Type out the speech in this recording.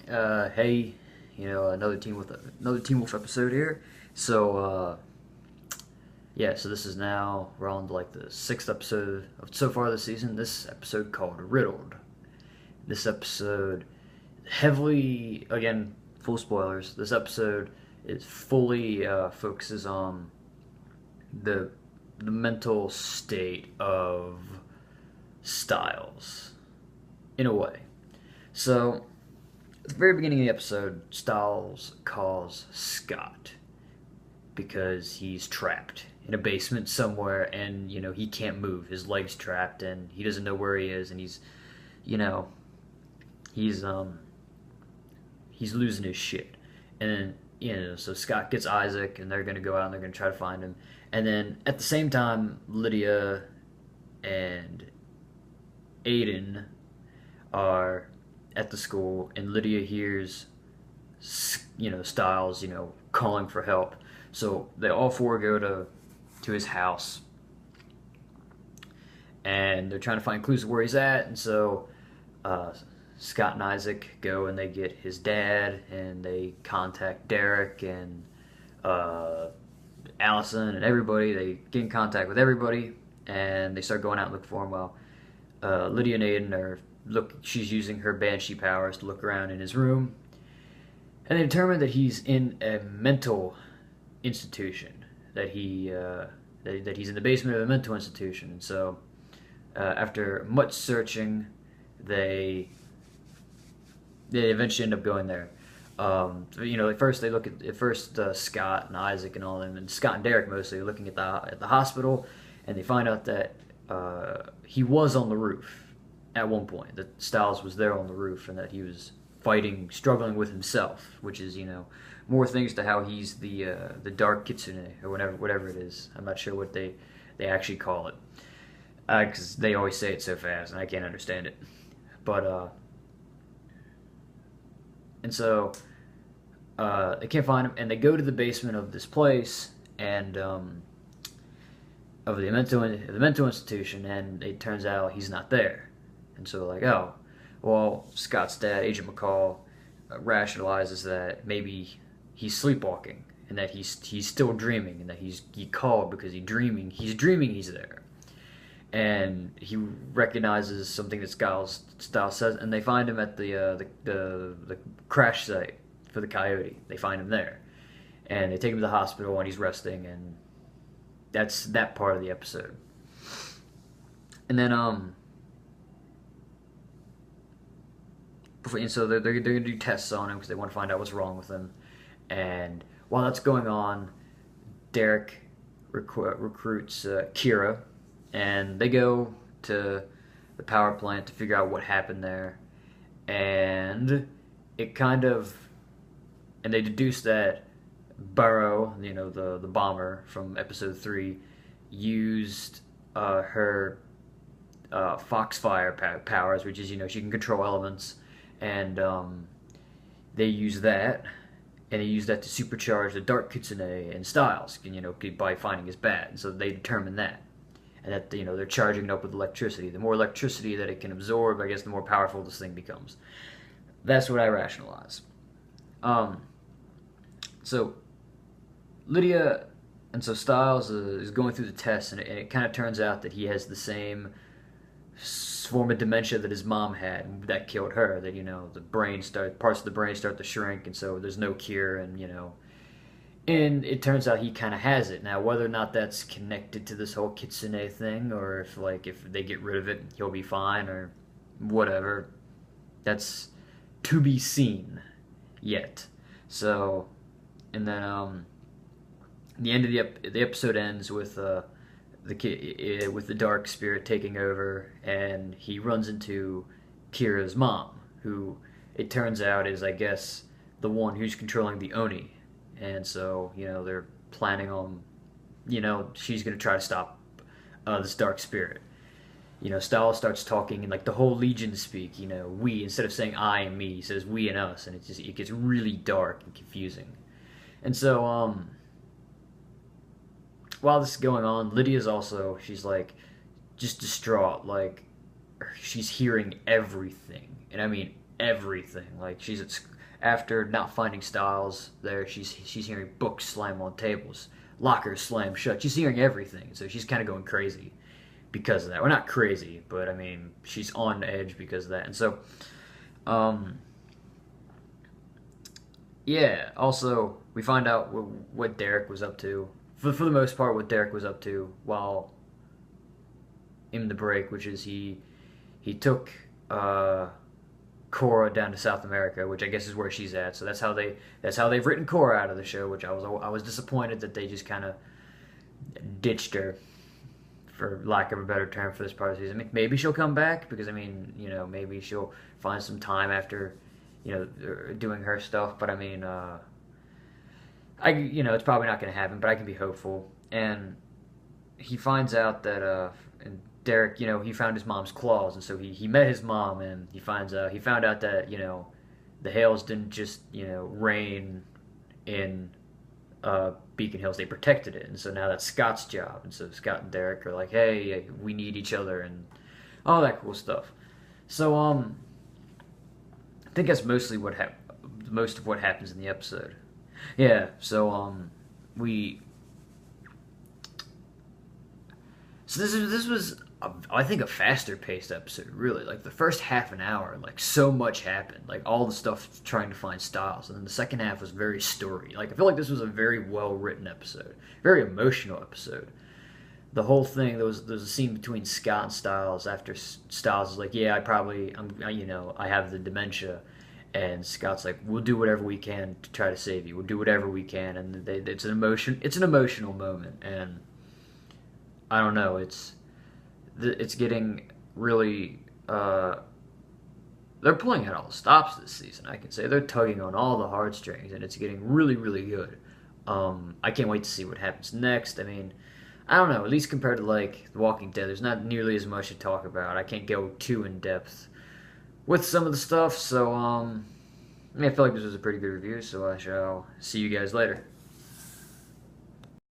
Hey, another Teen Wolf episode here. So, yeah, so this is now we're on like the sixth episode of so far this season. This episode called Riddled. This episode heavily, again, full spoilers. This episode is fully focuses on the the mental state of Styles in a way. So at the very beginning of the episode, Styles calls Scott because he's trapped in a basement somewhere and, he can't move. His leg's trapped and he doesn't know where he is and you know, he's he's losing his shit. And then, so Scott gets Isaac and they're going to go out and they're going to try to find him. And then at the same time, Lydia and Aiden are at the school, and Lydia hears, Styles, calling for help. So they all four go to his house, and they're trying to find clues of where he's at. And so Scott and Isaac go and they get his dad, and they contact Derek and Allison and everybody. They get in contact with everybody, and they start going out and look for him. While Lydia and Aiden are she's using her banshee powers to look around in his room, and they determine that he's in a mental institution. That that he's in the basement of a mental institution. And so, after much searching, they eventually end up going there. At first they look at Scott and Isaac and all them, and Scott and Derek mostly looking at the hospital, and they find out that he was on the roof at one point. That Styles was there on the roof, and that he was struggling with himself, which is more things to how he's the dark kitsune or whatever it is. I'm not sure what they actually call it, because they always say it so fast and I can't understand it. But and so they can't find him, and they go to the basement of this place and of the mental institution, and it turns out he's not there. And so like, oh, well, Scott's dad, Agent McCall, rationalizes that maybe he's sleepwalking and that he's still dreaming, and that he called because he's dreaming he's there. And he recognizes something that Styles says, and they find him at the crash site for the Coyote. They find him there, and they take him to the hospital, and he's resting, and that's that part of the episode. And then so they're gonna do tests on him because they want to find out what's wrong with him. And while that's going on, Derek recruits Kira, and they go to the power plant to figure out what happened there. And they deduce that Burrow, the bomber from episode 3, used her Foxfire powers, which is, she can control elements. And they use that, and they use that to supercharge the Dark Kitsune and Styles, by finding his bat. And so they determine that. And that, they're charging it up with electricity. The more electricity that it can absorb, I guess, the more powerful this thing becomes. That's what I rationalize. So Lydia, and so Styles is going through the tests, and it kind of turns out that he has the same form of dementia that his mom had that killed her. That parts of the brain start to shrink, and so there's no cure, and and it turns out he kind of has it. Now, whether or not that's connected to this whole kitsune thing, or if they get rid of it, he'll be fine, or whatever, that's to be seen yet. So, and then the end of the episode ends with with the dark spirit taking over, and he runs into Kira's mom, who it turns out is, I guess, the one who's controlling the Oni. And so, they're planning on, she's going to try to stop this dark spirit. Styles starts talking in like the whole Legion speak, we, instead of saying I and me, he says we and us, and it gets really dark and confusing. And so, while this is going on, Lydia's also, she's like, just distraught, like, she's hearing everything, and I mean everything. Like after not finding Styles there, she's hearing books slam on tables, lockers slam shut. She's hearing everything, so she's kind of going crazy because of that. Well, not crazy, but I mean, she's on edge because of that. And so, yeah. Also, we find out what Derek was up to. For the most part, what Derek was up to while in the break, which is he took Cora down to South America, which I guess is where she's at. So that's how they've written Cora out of the show, which I was disappointed that they just kind of ditched her, for lack of a better term, for this part of the season. I mean, maybe she'll come back because I mean, maybe she'll find some time after, doing her stuff. But I mean, it's probably not going to happen. But I can be hopeful. And he finds out that and Derek, he found his mom's claws, and so he met his mom, and he found out that the Hales didn't just reign in Beacon Hills; they protected it, and so now that's Scott's job. And so Scott and Derek are like, hey, we need each other, and all that cool stuff. So I think that's mostly most of what happens in the episode. Yeah. So this was I think a faster paced episode, really. Like the first half an hour, like so much happened, like all the stuff trying to find Styles, and then the second half was very story. Like I feel like this was a very well written episode, very emotional episode. The whole thing, there was a scene between Scott and Styles after Styles is like, yeah, I have the dementia, and Scott's like, we'll do whatever we can to try to save you. We'll do whatever we can, and it's an emotional moment, and I don't know, it's getting really they're pulling out all the stops this season. I can say they're tugging on all the heartstrings, and it's getting really, really good. I can't wait to see what happens next. I mean, I don't know, at least compared to like The Walking Dead, there's not nearly as much to talk about. I can't go too in depth with some of the stuff, so I feel like this was a pretty good review, so I shall see you guys later.